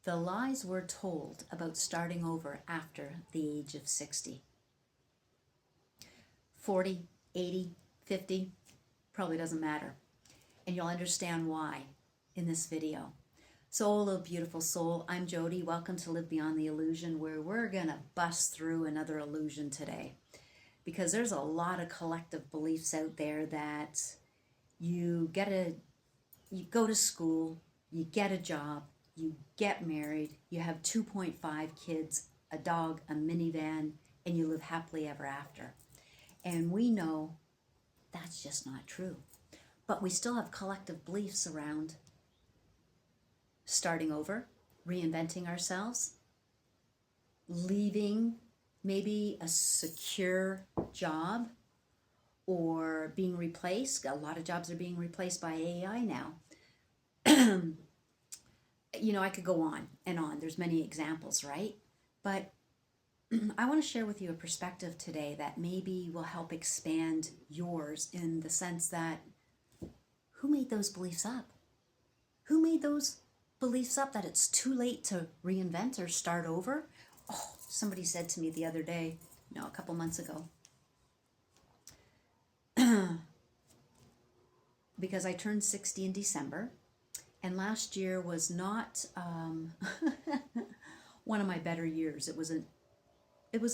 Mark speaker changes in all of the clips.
Speaker 1: The lies we're told about starting over after the age of 60. 40, 80, 50, probably doesn't matter. And you'll understand why in this video. So, hello, beautiful soul. I'm Jody. Welcome to Live Beyond the Illusion, where we're going to bust through another illusion today. Because there's a lot of collective beliefs out there that you go to school, you get a job, you get married, you have 2.5 kids, a dog, a minivan, and you live happily ever after. And we know that's just not true. But we still have collective beliefs around starting over, reinventing ourselves, leaving maybe a secure job, or being replaced. A lot of jobs are being replaced by AI now. I could go on and on. There's many examples, right? But I want to share with you a perspective today that maybe will help expand yours, in the sense that who made those beliefs up? Who made those beliefs up that it's too late to reinvent or start over? Oh, somebody said to me the other day, a couple months ago, because I turned 60 in December, and last year was not one of my better years. It was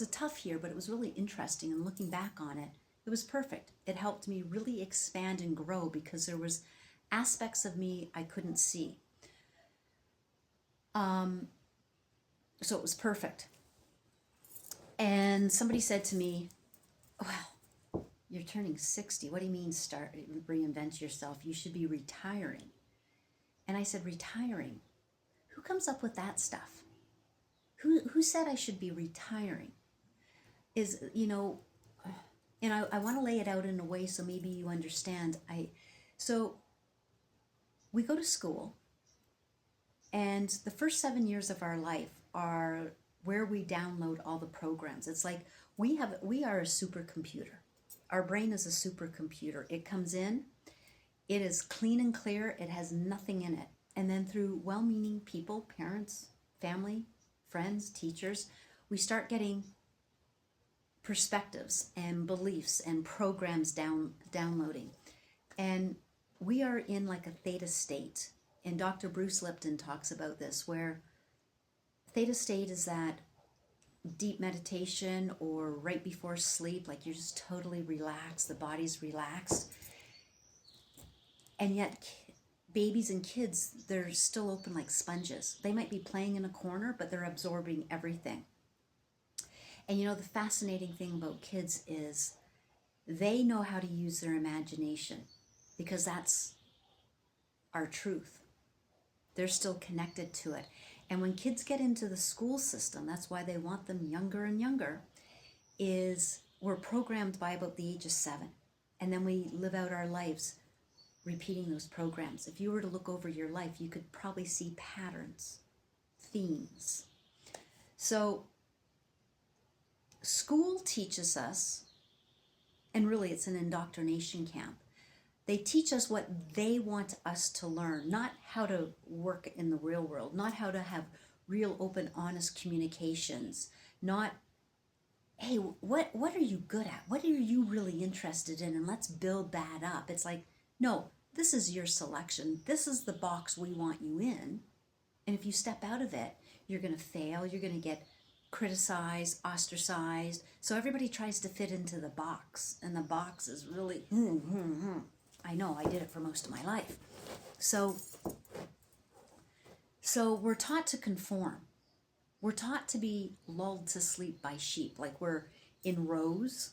Speaker 1: a tough year, but it was really interesting. And looking back on it, it was perfect. It helped me really expand and grow, because there was aspects of me I couldn't see. So it was perfect. And somebody said to me, well, you're turning 60. What do you mean reinvent yourself? You should be retiring. And I said, retiring? Who comes up with that stuff? Who said I should be retiring? And I want to lay it out in a way so maybe you understand. So we go to school, and the first 7 years of our life are where we download all the programs. It's like we are a supercomputer. Our brain is a supercomputer. It comes in, it is clean and clear, it has nothing in it. And then through well-meaning people, parents, family, friends, teachers, we start getting perspectives and beliefs and programs downloading. And we are in like a theta state. And Dr. Bruce Lipton talks about this, where theta state is that deep meditation, or right before sleep, like you're just totally relaxed, the body's relaxed. And yet babies and kids, they're still open like sponges. They might be playing in a corner, but they're absorbing everything. And the fascinating thing about kids is they know how to use their imagination, because that's our truth. They're still connected to it. And when kids get into the school system, that's why they want them younger and younger, is we're programmed by about the age of 7. And then we live out our lives repeating those programs. If you were to look over your life, you could probably see patterns, themes. So school teaches us, and really it's an indoctrination camp. They teach us what they want us to learn, not how to work in the real world, not how to have real, open, honest communications, not, hey, what are you good at? What are you really interested in? And let's build that up. It's like, no, this is your selection. This is the box we want you in. And if you step out of it, you're going to fail. You're going to get criticized, ostracized. So everybody tries to fit into the box. And the box is really, I know, I did it for most of my life. So we're taught to conform. We're taught to be lulled to sleep by sheep, like we're in rows,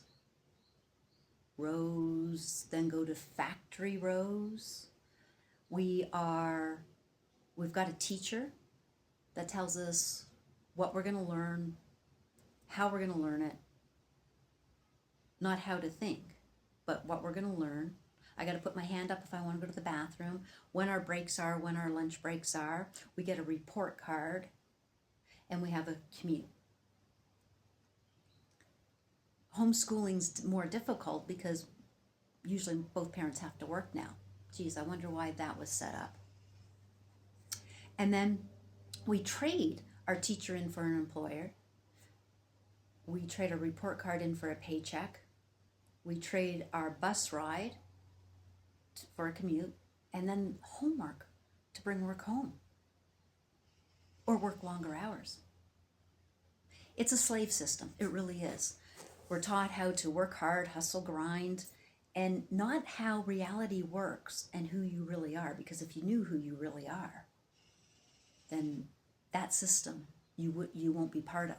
Speaker 1: then go to factory rows. We've got a teacher that tells us what we're going to learn, how we're going to learn it, not how to think, but what we're going to learn. I got to put my hand up if I want to go to the bathroom, when our breaks are, when our lunch breaks are. We get a report card, and we have a commute. Homeschooling's more difficult because usually both parents have to work now. Geez, I wonder why that was set up. And then We trade our teacher in for an employer. We trade a report card in for a paycheck. We trade our bus ride for a commute, and then homework to bring work home or work longer hours. It's a slave system. It really is. We're taught how to work hard, hustle, grind, and not how reality works and who you really are. Because if you knew who you really are, then that system you won't be part of.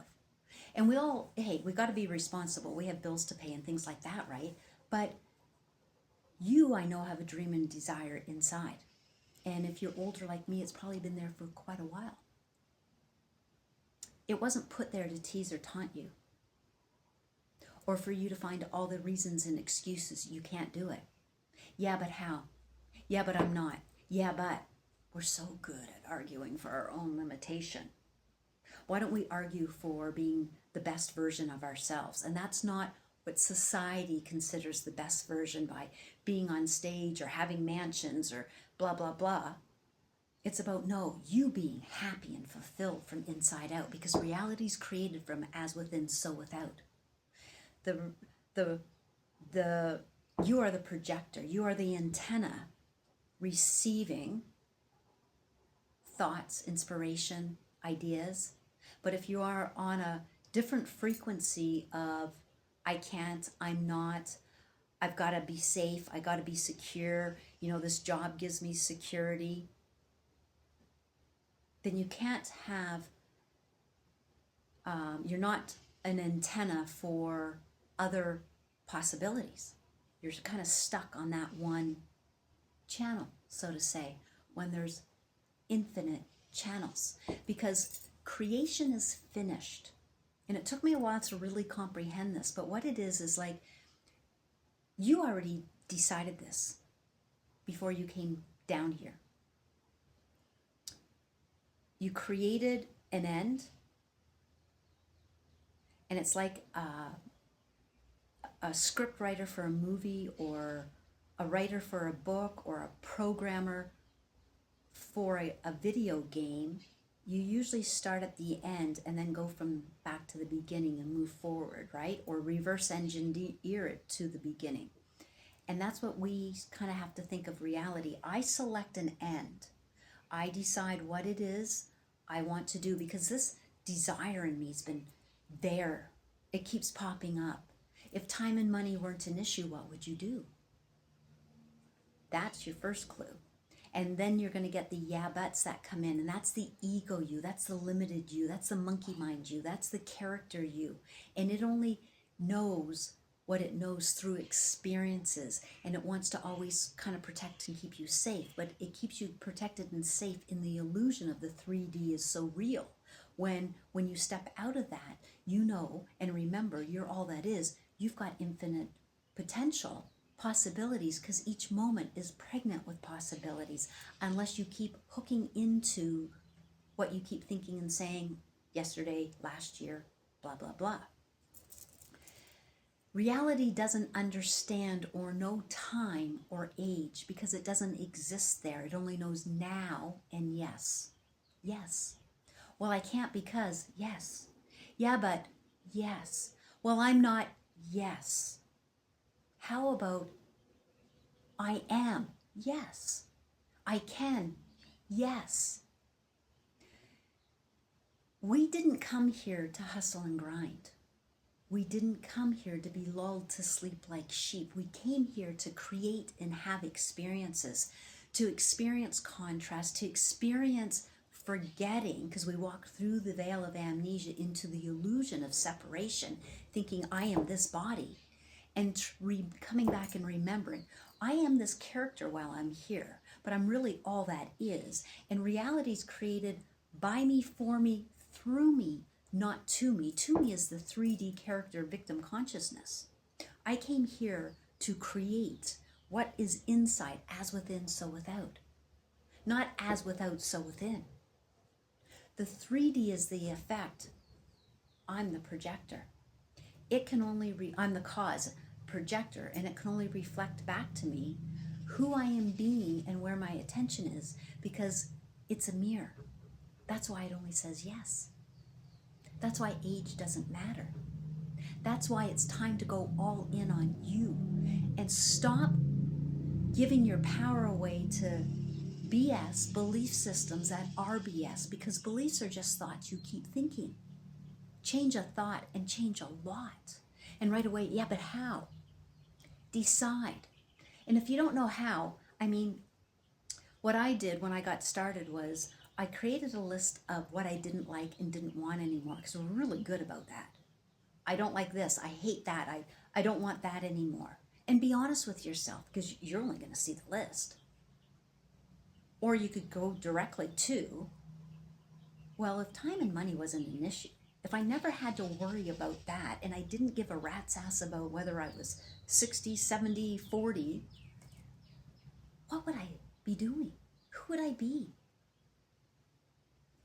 Speaker 1: And we got to be responsible. We have bills to pay and things like that, right? But you, I know, have a dream and desire inside. And if you're older like me, it's probably been there for quite a while. It wasn't put there to tease or taunt you, or for you to find all the reasons and excuses you can't do it. Yeah, but how? Yeah, but I'm not. Yeah, but we're so good at arguing for our own limitation. Why don't we argue for being the best version of ourselves? And that's not what society considers the best version by being on stage or having mansions or blah, blah, blah. It's about, no, you being happy and fulfilled from inside out, because reality is created from as within, so without. You are the projector. You are the antenna receiving thoughts, inspiration, ideas. But if you are on a different frequency of I can't, I'm not, I've got to be safe, I got to be secure, this job gives me security, then you can't have, you're not an antenna for other possibilities. You're kind of stuck on that one channel, so to say, when there's infinite channels, because creation is finished. And it took me a while to really comprehend this, but what it is like, you already decided this before you came down here. You created an end, and it's like a script writer for a movie, or a writer for a book, or a programmer for a video game. You usually start at the end and then go from back to the beginning and move forward, right? Or reverse engineer it to the beginning. And that's what we kind of have to think of reality. I select an end. I decide what it is I want to do, because this desire in me has been there. It keeps popping up. If time and money weren't an issue, what would you do? That's your first clue. And then you're going to get the yeah buts that come in, and that's the ego you, that's the limited you, that's the monkey mind you, that's the character you. And it only knows what it knows through experiences, and it wants to always kind of protect and keep you safe, but it keeps you protected and safe in the illusion of the 3D is so real. When you step out of that, you know and remember you're all that is. You've got infinite potential, possibilities, because each moment is pregnant with possibilities, unless you keep hooking into what you keep thinking and saying yesterday, last year, blah, blah, blah. Reality doesn't understand or know time or age, because it doesn't exist there. It only knows now and yes. Yes. Well, I can't because yes. Yeah, but yes. Well, I'm not yes. How about I am? Yes. I can? Yes. We didn't come here to hustle and grind. We didn't come here to be lulled to sleep like sheep. We came here to create and have experiences, to experience contrast, to experience forgetting, because we walk through the veil of amnesia into the illusion of separation, thinking I am this body, and coming back and remembering I am this character while I'm here, but I'm really all that is. And reality is created by me, for me, through me, not to me. To me is the 3D character victim consciousness. I came here to create what is inside, as within, so without. Not as without, so within. The 3D is the effect. I'm the projector. It can only, I'm the cause, projector, and it can only reflect back to me who I am being and where my attention is, because it's a mirror. That's why it only says yes. That's why age doesn't matter. That's why it's time to go all in on you and stop giving your power away to BS, belief systems that are BS, because beliefs are just thoughts you keep thinking. Change a thought and change a lot. And right away, yeah, but how? Decide. And if you don't know how, I mean, what I did when I got started was I created a list of what I didn't like and didn't want anymore, because we're really good about that. I don't like this. I hate that. I don't want that anymore. And be honest with yourself, because you're only going to see the list. Or you could go directly to, well, if time and money wasn't an issue, if I never had to worry about that and I didn't give a rat's ass about whether I was 60, 70, 40, what would I be doing? Who would I be?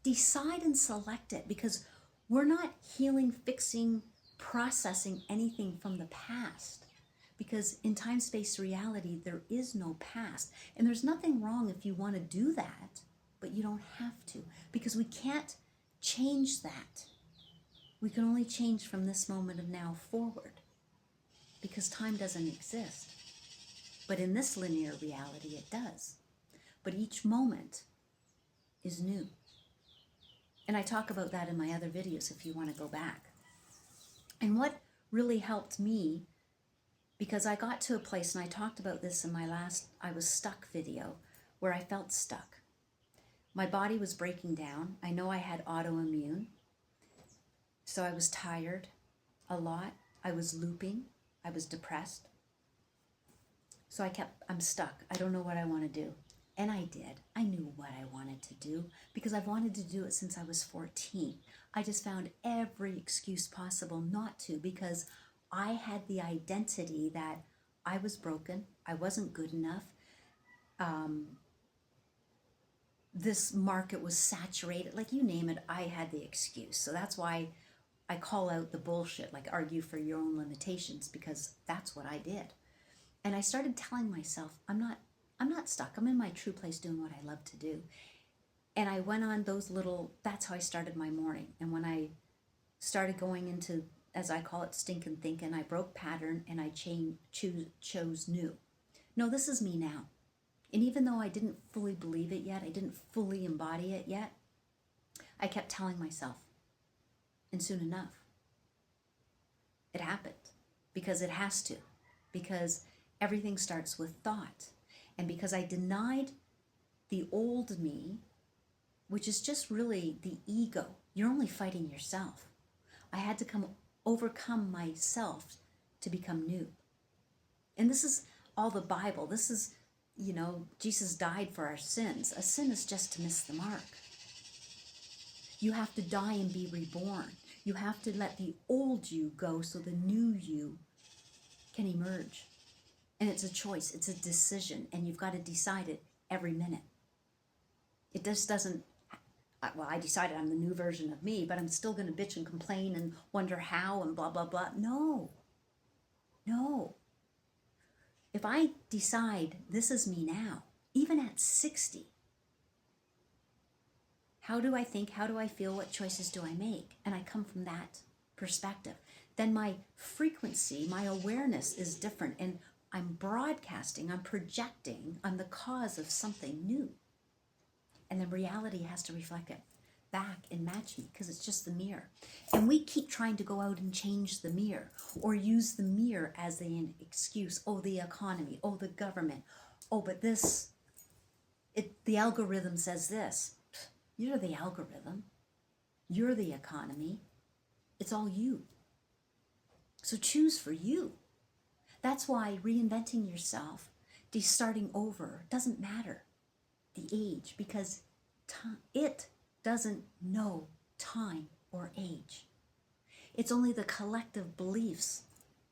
Speaker 1: Decide and select it, because we're not healing, fixing, processing anything from the past. Because in time-space reality, there is no past. And there's nothing wrong if you want to do that, but you don't have to, because we can't change that. We can only change from this moment of now forward, because time doesn't exist. But in this linear reality, it does. But each moment is new. And I talk about that in my other videos if you want to go back. And what really helped me, because I got to a place, and I talked about this in my last I Was Stuck video, where I felt stuck. My body was breaking down. I know I had autoimmune. So I was tired a lot. I was looping. I was depressed. So I'm stuck. I don't know what I want to do. And I did. I knew what I wanted to do, because I've wanted to do it since I was 14. I just found every excuse possible not to, because I had the identity that I was broken. I wasn't good enough. This market was saturated. Like, you name it, I had the excuse. So that's why I call out the bullshit, like argue for your own limitations, because that's what I did. And I started telling myself, I'm not stuck. I'm in my true place doing what I love to do. And I went on those that's how I started my morning. And when I started going into, as I call it, stinking thinking, I broke pattern and I chose new. No, this is me now. And even though I didn't fully believe it yet, I didn't fully embody it yet, I kept telling myself, and soon enough, it happened, because it has to, because everything starts with thought. And because I denied the old me, which is just really the ego, you're only fighting yourself. I had to overcome myself to become new. And this is all the Bible. This is, Jesus died for our sins. A sin is just to miss the mark. You have to die and be reborn. You have to let the old you go so the new you can emerge. And it's a choice, it's a decision, and you've got to decide it every minute. It just doesn't, well, I decided I'm the new version of me, but I'm still going to bitch and complain and wonder how and blah, blah, blah. No. If I decide this is me now, even at 60, how do I think? How do I feel? What choices do I make? And I come from that perspective. Then my frequency, my awareness is different. And I'm broadcasting, I'm projecting, I'm the cause of something new. And then reality has to reflect it back and match me, because it's just the mirror. And we keep trying to go out and change the mirror, or use the mirror as an excuse. Oh, the economy. Oh, the government. Oh, but the algorithm says this. You're the algorithm. You're the economy. It's all you. So choose for you. That's why reinventing yourself, starting over, doesn't matter the age, because it doesn't know time or age. It's only the collective beliefs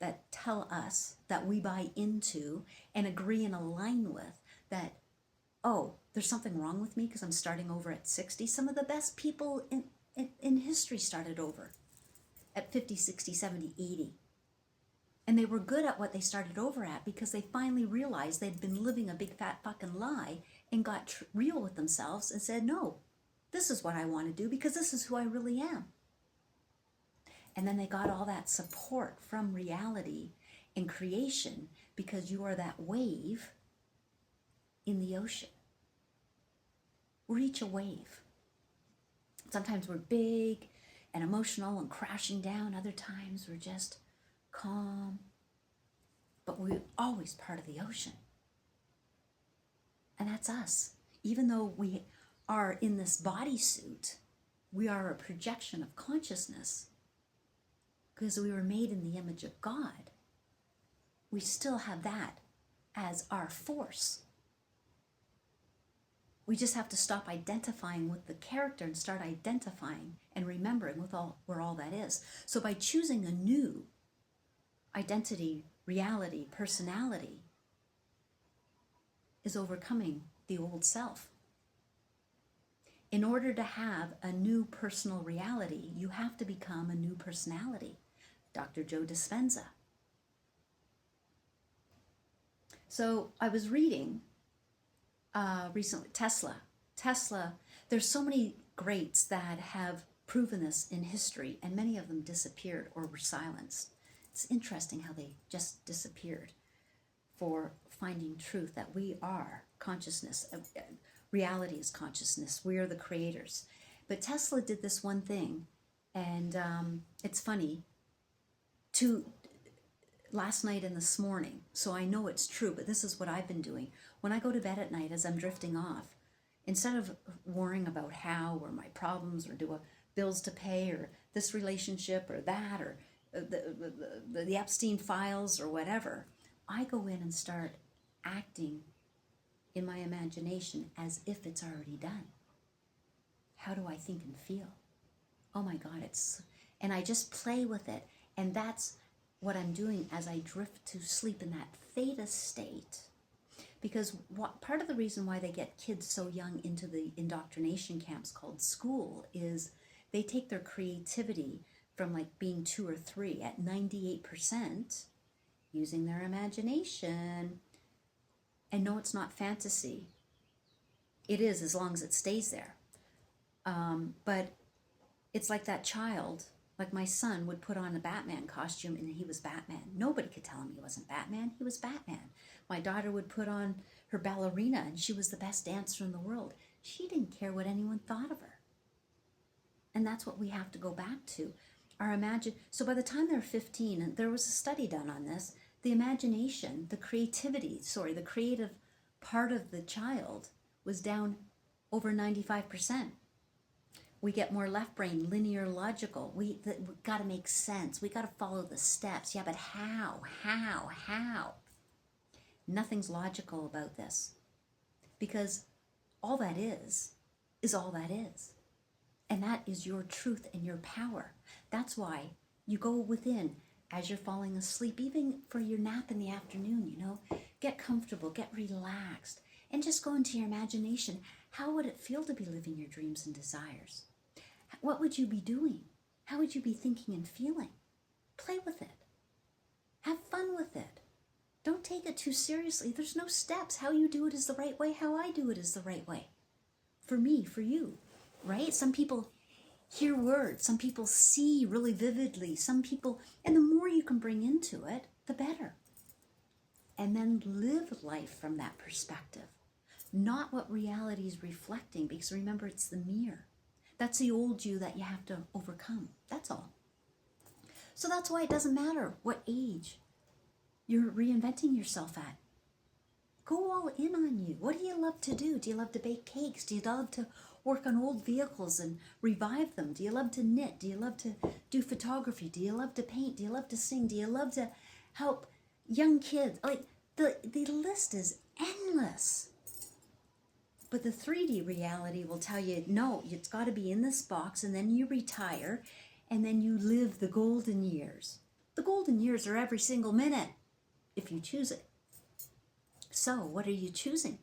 Speaker 1: that tell us, that we buy into and agree and align with, that, oh, there's something wrong with me because I'm starting over at 60. Some of the best people in history started over at 50, 60, 70, 80. And they were good at what they started over at, because they finally realized they'd been living a big fat fucking lie and got real with themselves and said, no, This is what I want to do because this is who I really am. And then they got all that support from reality and creation because you are that wave in the ocean. We're each a wave. Sometimes we're big and emotional and crashing down. Other times we're just calm. But we're always part of the ocean. And that's us. Even though we are in this bodysuit, we are a projection of consciousness because we were made in the image of God. We still have that as our force. We just have to stop identifying with the character and start identifying and remembering with where all that is. So by choosing a new identity, reality, personality, is overcoming the old self. In order to have a new personal reality, you have to become a new personality. Dr. Joe Dispenza. So I was reading recently, Tesla, there's so many greats that have proven this in history, and many of them disappeared or were silenced. It's interesting how they just disappeared for finding truth, that we are consciousness. Reality is consciousness. We are the creators. But Tesla did this one thing, and it's funny, last night and this morning, so I know it's true, but this is what I've been doing. When I go to bed at night as I'm drifting off, instead of worrying about how or my problems or bills to pay or this relationship or that or the Epstein files or whatever, I go in and start acting in my imagination as if it's already done. How do I think and feel? Oh my God, and I just play with it. And that's what I'm doing as I drift to sleep in that theta state. Because part of the reason why they get kids so young into the indoctrination camps called school is they take their creativity from like being 2 or 3 at 98% using their imagination. And no, it's not fantasy. It is, as long as it stays there. But it's like that child, like my son would put on a Batman costume and he was Batman. Nobody could tell him he wasn't Batman. He was Batman. My daughter would put on her ballerina and she was the best dancer in the world. She didn't care what anyone thought of her. And that's what we have to go back to. So by the time they're 15, and there was a study done on this, the imagination, the creative part of the child was down over 95%. We get more left brain, linear, logical. We got to make sense. We got to follow the steps. Yeah, but how? Nothing's logical about this. Because all that is all that is. And that is your truth and your power. That's why you go within as you're falling asleep, even for your nap in the afternoon, get comfortable, get relaxed, and just go into your imagination. How would it feel to be living your dreams and desires? What would you be doing? How would you be thinking and feeling? Play with it. Have fun with it. Don't take it too seriously. There's no steps. How you do it is the right way. How I do it is the right way. For me, for you, right? Some people hear words. Some people see really vividly. And the more you can bring into it, the better. And then live life from that perspective. Not what reality is reflecting, because remember, it's the mirror. That's the old you that you have to overcome. That's all. So that's why it doesn't matter what age you're reinventing yourself at. Go all in on you. What do you love to do? Do you love to bake cakes? Do you love to work on old vehicles and revive them? Do you love to knit? Do you love to do photography? Do you love to paint? Do you love to sing? Do you love to help young kids? Like the list is endless. But the 3D reality will tell you, no, it's got to be in this box, and then you retire, and then you live the golden years. The golden years are every single minute, if you choose it. So, what are you choosing?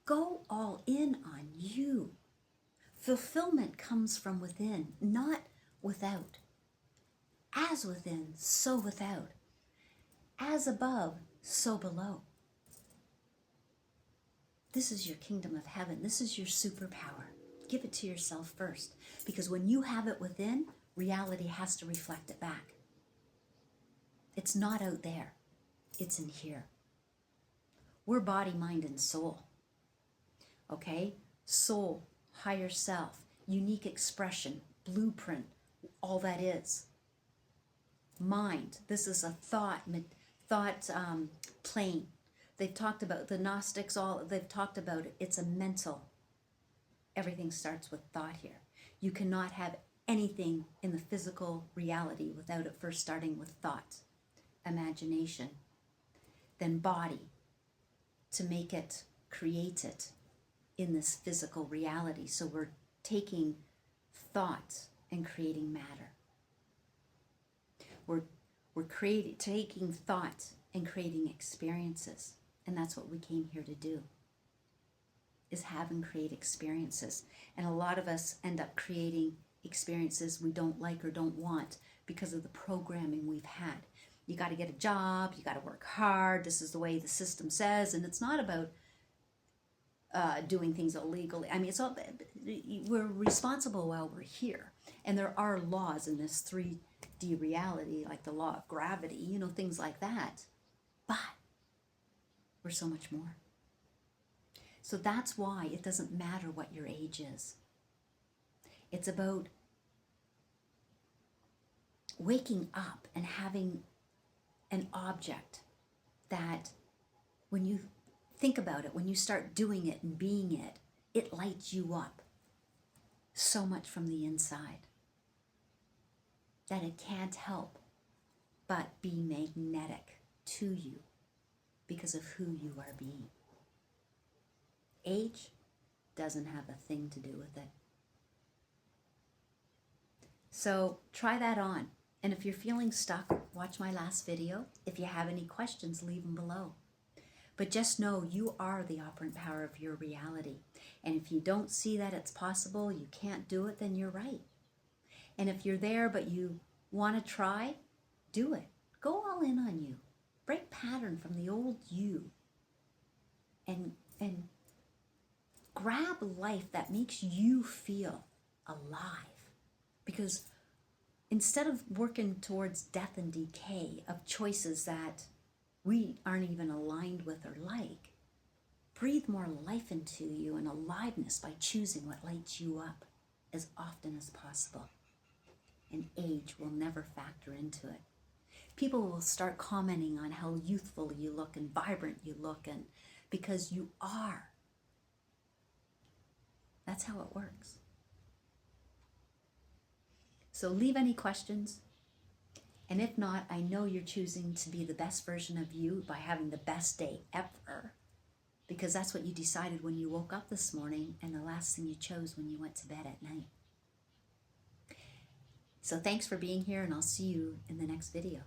Speaker 1: Go all in on you. Fulfillment comes from within, not without. As within, so without. As above, so below. This is your kingdom of heaven. This is your superpower. Give it to yourself first. Because when you have it within, reality has to reflect it back. It's not out there. It's in here. We're body, mind, and soul. Okay? Soul, higher self, unique expression, blueprint, all that is. Mind, this is a thought plane. They've talked about, the Gnostics, they've talked about it. It's a mental. Everything starts with thought here. You cannot have anything in the physical reality without it first starting with thought, imagination, then body, to make it, create it in this physical reality. So we're taking thought and creating matter. We're taking thought and creating experiences. And that's what we came here to do, is have and create experiences. And a lot of us end up creating experiences we don't like or don't want because of the programming we've had. You got to get a job, you got to work hard, this is the way the system says, and it's not about doing things illegally. I mean, it's all, we're responsible while we're here. And there are laws in this 3D reality, like the law of gravity, you know, things like that. But we're so much more. So that's why it doesn't matter what your age is. It's about waking up and having an object that when you think about it, when you start doing it and being it, it lights you up so much from the inside that it can't help but be magnetic to you because of who you are being. Age doesn't have a thing to do with it. So try that on. And if you're feeling stuck, watch my last video. If you have any questions, leave them below. But just know you are the operant power of your reality. And if you don't see that it's possible, you can't do it, then you're right. And if you're there but you want to try, do it. Go all in on you. Break pattern from the old you. And grab life that makes you feel alive. Because instead of working towards death and decay of choices that we aren't even aligned with or like, breathe more life into you and aliveness by choosing what lights you up as often as possible. And age will never factor into it. People will start commenting on how youthful you look and vibrant you look, and because you are. That's how it works. So leave any questions. And if not, I know you're choosing to be the best version of you by having the best day ever. Because that's what you decided when you woke up this morning and the last thing you chose when you went to bed at night. So thanks for being here, and I'll see you in the next video.